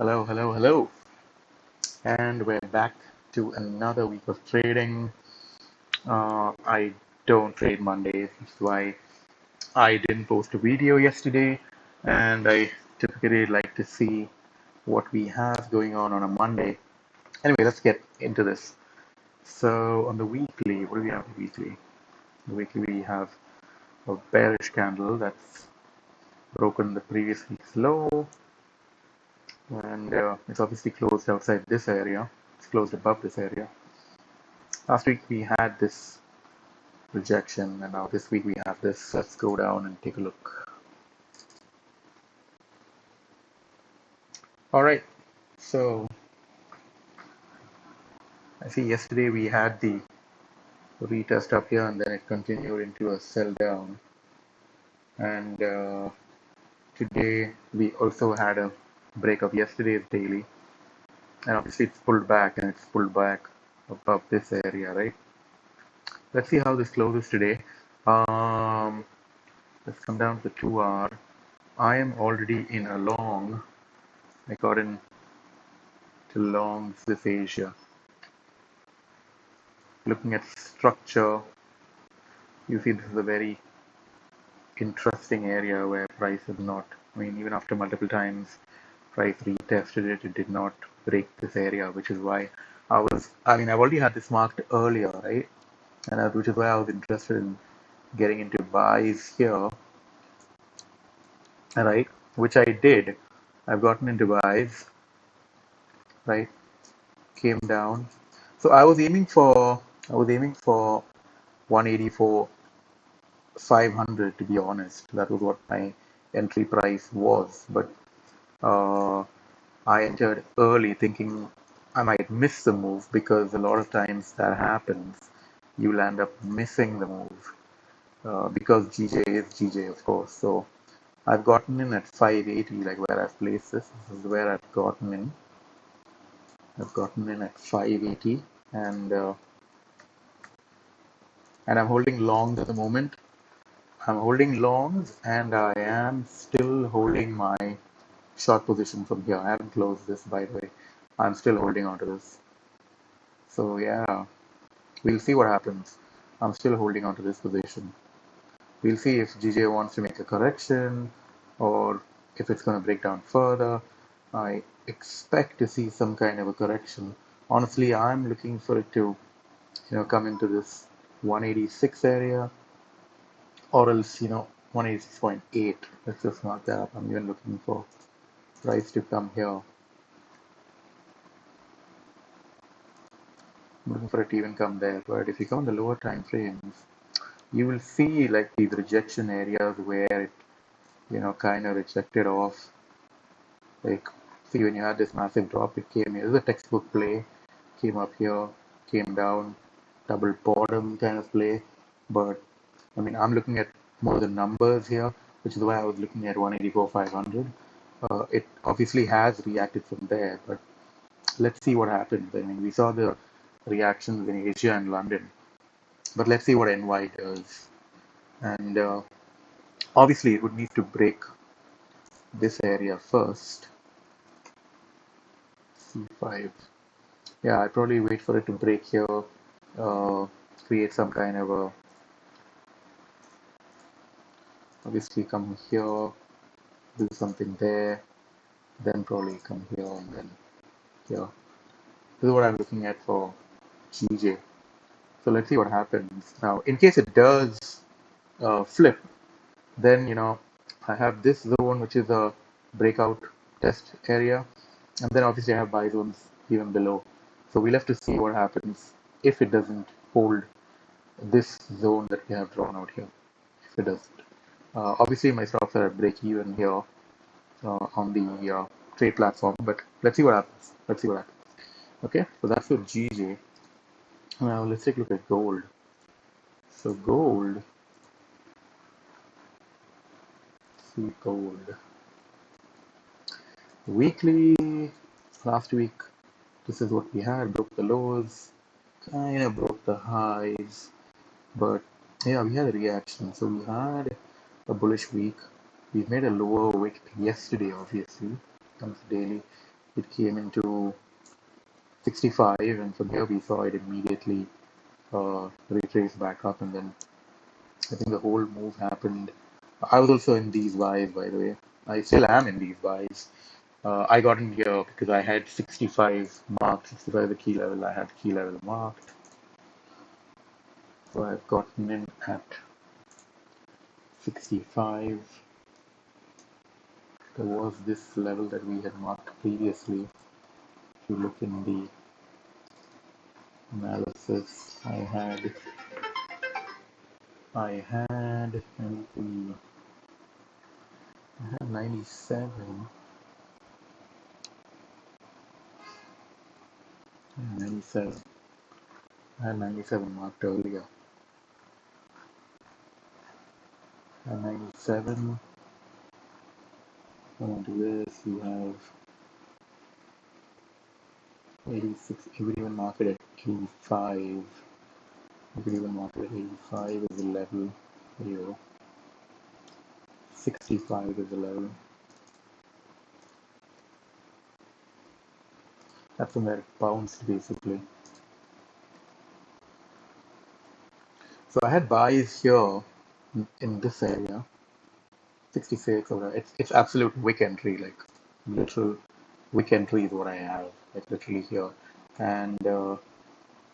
Hello, and we're back to another week of trading. I don't trade Mondays, that's why I didn't post a video yesterday, and I typically like to see what we have going on a Monday. Anyway, let's get into this. So, on the weekly, what do we have on the weekly? The weekly, we have a bearish candle that's broken the previous week's low, and it's obviously closed outside this area. It's closed above this area. Last week we had this rejection, and now this week we have this. Let's go down and take a look. All right, so I see yesterday we had the retest up here, and then it continued into a sell down, and today we also had a break of yesterday's daily, and obviously it's pulled back, and it's pulled back above this area, right? Let's see how this closes today. Let's come down to the 2 hour. I am already in a long. I got in to longs this Asia. Looking at structure, you see this is a very interesting area where price is not, even after multiple times price retested it, it did not break this area, which is why I've already had this marked earlier, right? And which is why I was interested in getting into buys here, right? Which I did. I've gotten into buys, right? Came down. So I was aiming for 184 500, to be honest. That was what my entry price was, but I entered early thinking I might miss the move, because a lot of times that happens. You'll end up missing the move because GJ is GJ, of course. So I've gotten in at 580, like where I've placed this. This is where I've gotten in. I've gotten in at 580, and I'm holding longs at the moment. I'm holding longs, and I am still holding my short position from here. I haven't closed this, by the way. I'm still holding on to this. So yeah, we'll see what happens. I'm still holding on to this position. We'll see if GJ wants to make a correction, or if it's going to break down further. I expect to see some kind of a correction. Honestly, I'm looking for it to, come into this 186 area, or else, 186.8. Let's just mark that up. I'm even looking for price to come here. I'm looking for it to even come there. But if you come on the lower time frames, you will see like these rejection areas where it, kind of rejected off. Like, see, when you had this massive drop, it came here. This is a textbook play. Came up here, came down, double bottom kind of play. But I'm looking at more the numbers here, which is why I was looking at 184 500. It obviously has reacted from there, but let's see what happens. We saw the reactions in Asia and London, but let's see what NY does. And obviously, it would need to break this area first. C5. Yeah, I'd probably wait for it to break here, create some kind of a, obviously come here, do something there, then probably come here and then here. This is what I'm looking at for GJ. So let's see what happens. Now, in case it does flip, then, I have this zone, which is a breakout test area, and then obviously I have buy zones even below. So we'll have to see what happens if it doesn't hold this zone that we have drawn out here. If it doesn't, obviously my stops are at break even here on the trade platform, but let's see what happens. Okay, so that's for GJ. Now let's take a look at gold. So gold, see gold. Weekly, last week, this is what we had. Broke the lows, kind of broke the highs, but yeah, we had a reaction. So we had a bullish week. We made a lower wick yesterday, obviously. Comes daily. it came into 65, and from here we saw it immediately retrace back up, and then I think the whole move happened. I was also in these buys, by the way. I still am in these buys. I got in here because I had 65 marked, 65 the key level. I had key level marked. So I've gotten in at 65. There was this level that we had marked previously. If you look in the analysis, I had 97. 97. I had 97 marked earlier. And 97. Going to this, you have 86. You could even mark it at 85. You could even mark it at 85 as a level. Here. 65 is the level. That's where it bounced basically. So I had buys here in this area. 66 or it's absolute wick entry, like literal wick entry is what I have, like literally here. And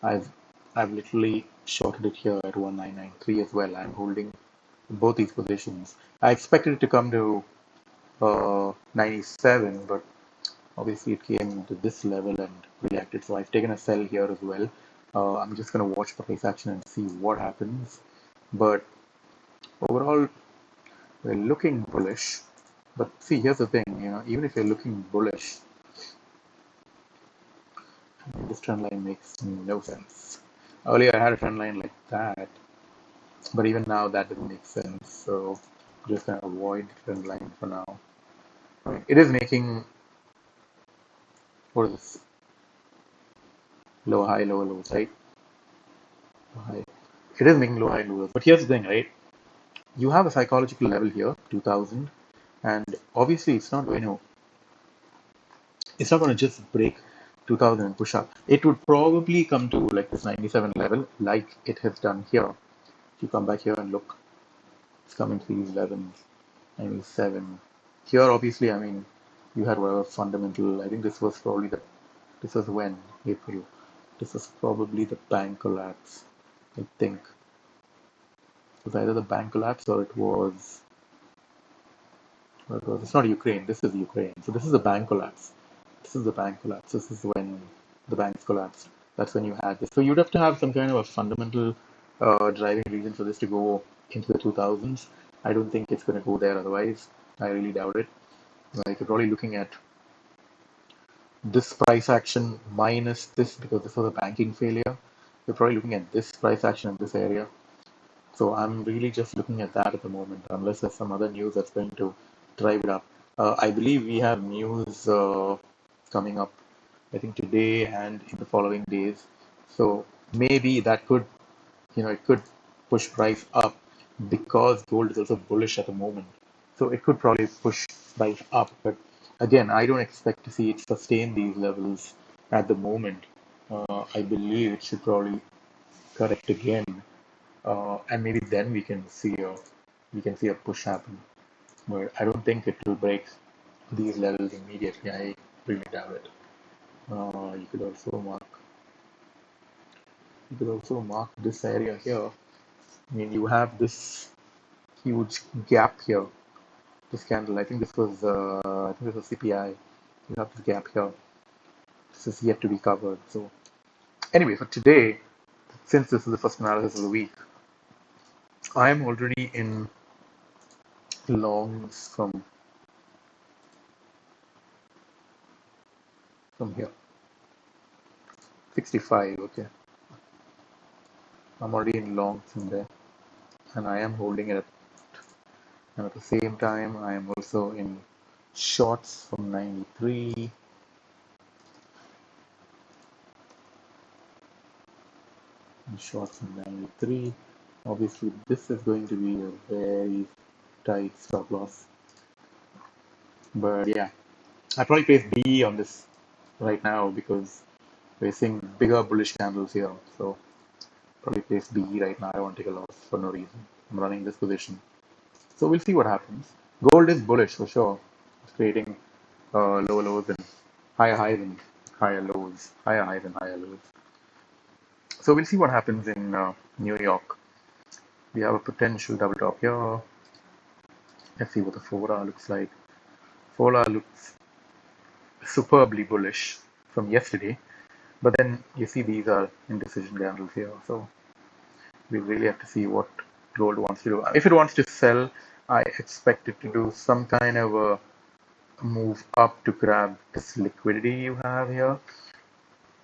I've I've literally shorted it here at 1993 as well. I'm holding both these positions. I expected it to come to 97, but obviously it came to this level and reacted. So I've taken a sell here as well. I'm just going to watch the price action and see what happens. But overall, we're looking bullish. But see, here's the thing, even if you're looking bullish, this trend line makes no sense. Earlier I had a trend line like that, but even now that doesn't make sense. So I'm just going to avoid the trend line for now. It is making, what is this? Low high, low lows, right? Low, high. It is making low high lows. But here's the thing, right? You have a psychological level here, 2000, and obviously it's not going to just break 2000 and push up. It would probably come to like this 97 level, like it has done here. If you come back here and look, it's coming to these 11s, 97. Here, obviously, I mean, you had whatever fundamental. I think this was probably this was when April. This was probably the bank collapse. I think it was either the bank collapse or it was. It's not Ukraine. This is Ukraine. So this is the bank collapse. This is the bank collapse. This is when the banks collapsed. That's when you had this. So you'd have to have some kind of a fundamental driving reason for this to go into the 2000s. I don't think it's going to go there otherwise. I really doubt it. Like you're probably looking at this price action minus this because this was a banking failure. You're probably looking at this price action in this area. So I'm really just looking at that at the moment, unless there's some other news that's going to drive it up. I believe we have news coming up, I think today and in the following days. So maybe that could, it could push price up because gold is also bullish at the moment. So it could probably push price up. But again, I don't expect to see it sustain these levels at the moment. I believe it should probably correct again, and maybe then we can see a push happen. But I don't think it will break these levels immediately. I really doubt it. You could also mark this area here. I mean, you have this huge gap here. This candle, I think this was CPI. You have this gap here. This is yet to be covered. So anyway, for today, since this is the first analysis of the week, I am already in longs from here. 65, okay. I'm already in longs from there, and I am holding it. And at the same time, I am also in shorts from 93. Shorts from 93. Obviously, this is going to be a very tight stop loss. But yeah, I probably place B on this right now because we're seeing bigger bullish candles here. So probably place B right now. I want to take a loss for no reason. I'm running this position. So we'll see what happens. Gold is bullish for sure. It's creating lower lows and higher highs and higher lows. Higher highs and higher lows. So we'll see what happens in New York. We have a potential double top here. Let's see what the 4-hour looks like. 4-hour looks superbly bullish from yesterday. But then you see these are indecision candles here. So we really have to see what gold wants to do. If it wants to sell, I expect it to do some kind of a move up to grab this liquidity you have here.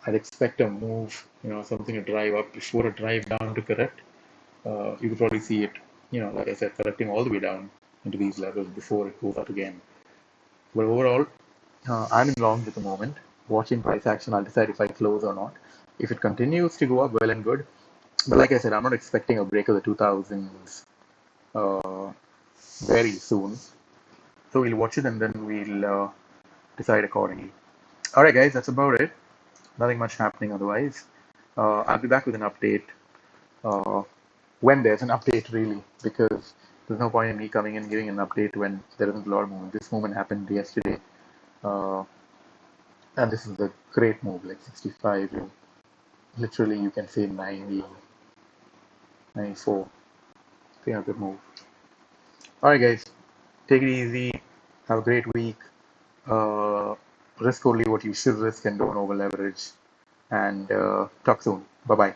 I'd expect a move, something to drive up before a drive down to correct. You could probably see it, like I said, correcting all the way down into these levels before it goes up again. But overall, I'm in longs at the moment. Watching price action, I'll decide if I close or not. If it continues to go up, well and good. But like I said, I'm not expecting a break of the 2000s very soon. So we'll watch it and then we'll decide accordingly. All right, guys, that's about it. Nothing much happening otherwise. I'll be back with an update uh, when there's an update, really, because there's no point in me coming and giving an update when there isn't a lot of movement. This movement happened yesterday, and this is a great move, like 65. Literally, you can say 90, 94. I think a good move. All right, guys, take it easy. Have a great week. Risk only what you should risk and don't over leverage. And talk soon. Bye bye.